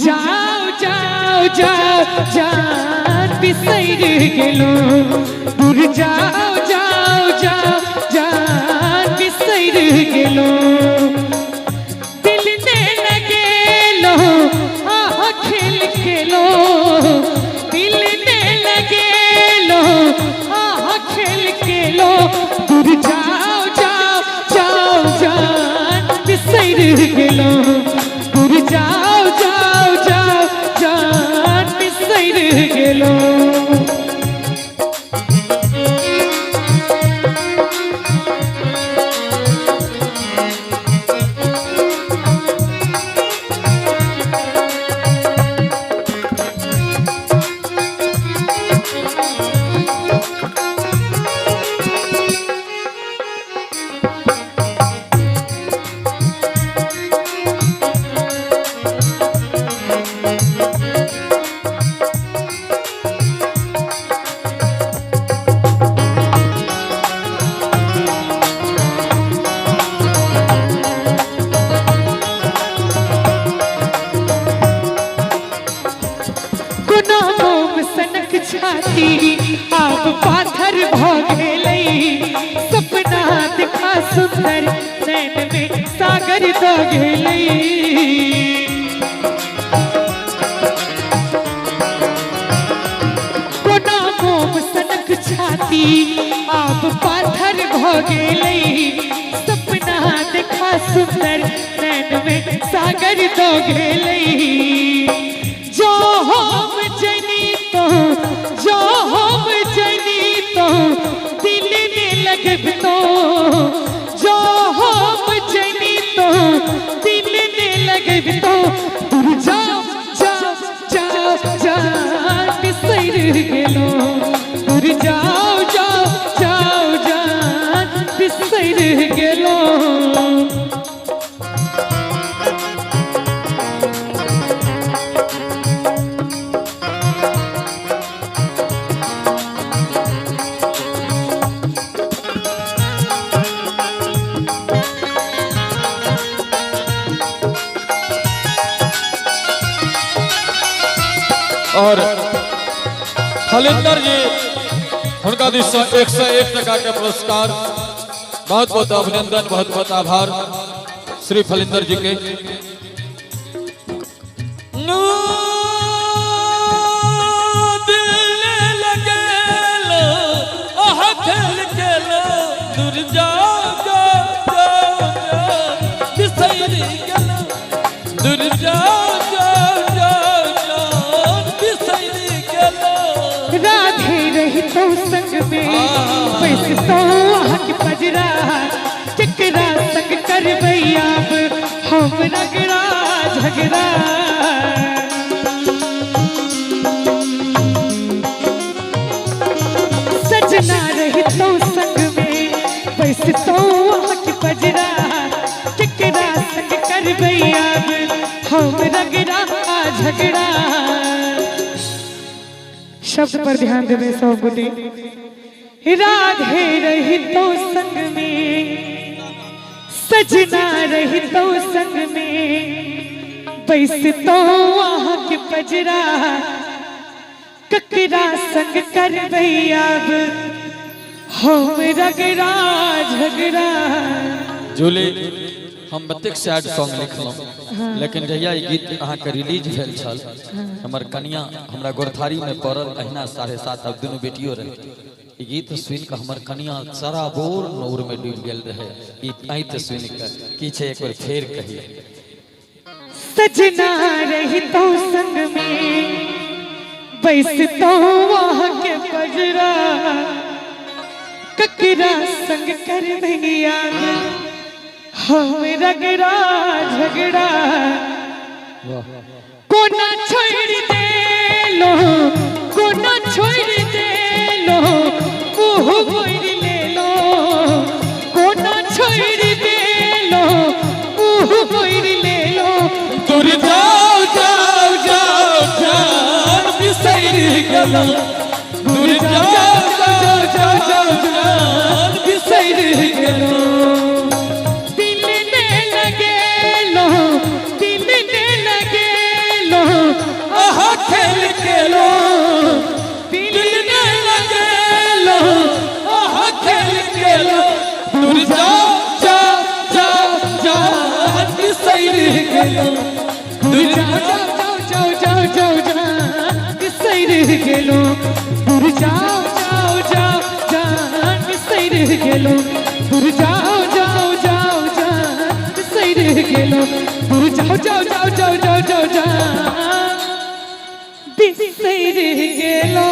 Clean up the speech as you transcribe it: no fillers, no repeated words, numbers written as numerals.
जाओ जाओ जाओ जान बिसर गेलो दूर जाओ जाओ जाओ जान बिसर गेलो दिल ने लगे लो आह खेल खेलो दिल ने लगे लो आह खेल खेलो दूर जाओ जाओ जाओ जान बिसर गेलो दूर जाओ जाओ जाओ जान बिसर गेलो आप पाथर भोगेलै सपना दिखा सुंदर नैन में सागर दोगेलै कोना मोम सनक छाती आप पाथर भोगेलै सपना दिखा सुंदर नैन में सागर दोगेलै जो हम जनी तो जो हम जनी तो दिल ने लगब तो जो हम जनी तो दिल ने लगब तो दूर जाओ जाओ जाओ जान बिसर गेलो दूर जाओ जाओ जाओ जान बिसर गेलो और फलिंदर जी उनका 101 टका के पुरस्कार बहुत बहुत अभिनंदन बहुत बहुत आभार श्री फलिंदर जी के राधे रही तो संग में वैसे तो हक पजरा चकरा संग कर भैया हम रगड़ा झगड़ा सजना रही तो संग में वैसे तो हक पजरा चकरा संग कर भैया हम रगड़ा झगड़ा शब्द पर ध्यान देवे सब गुटी राधे रही तो संग में सजना रही तो संग में वैसे तो वहाँ के पजरा ककरा संग कर भैया हम रगड़ा झगड़ा जूली हम बतेक सैड सॉन्ग लिखलहुँ लेकिन जहिया ई गीत अहाँ के रिलीज भेल छल हमर कनिया हमरा गोरथारी में पड़ल अहिना 7:30 अब दुनू बेटियो रहे ई गीत सुन के हमर कनिया सराबोर नौर में डूब गेल रहे ई आइत सुन के की छै एक बार फेर कहिए सजना रही तो संग में वैसे तो वहाँ के पजरा ककरा संग कर भैया हम रगड़ा झगड़ा कोना छोड़ दे लो कोना छोड़ दे लो मुँह मोड़ ले लो कोना छोड़ दे लो मुँह मोड़ ले लो दूर जाओ जाओ जाओ जान बिसर गेलो दूर जाओ जाओ जाओ जान बिसर गेलो दिल ने लगे लो गेलो दूर जाओ जाओ जाओ जान सैर गेलो दूर जाओ जाओ जाओ जान सैर गेलो दूर जाओ जाओ जाओ जाओ जाओ जाओ जान सैर गेलो।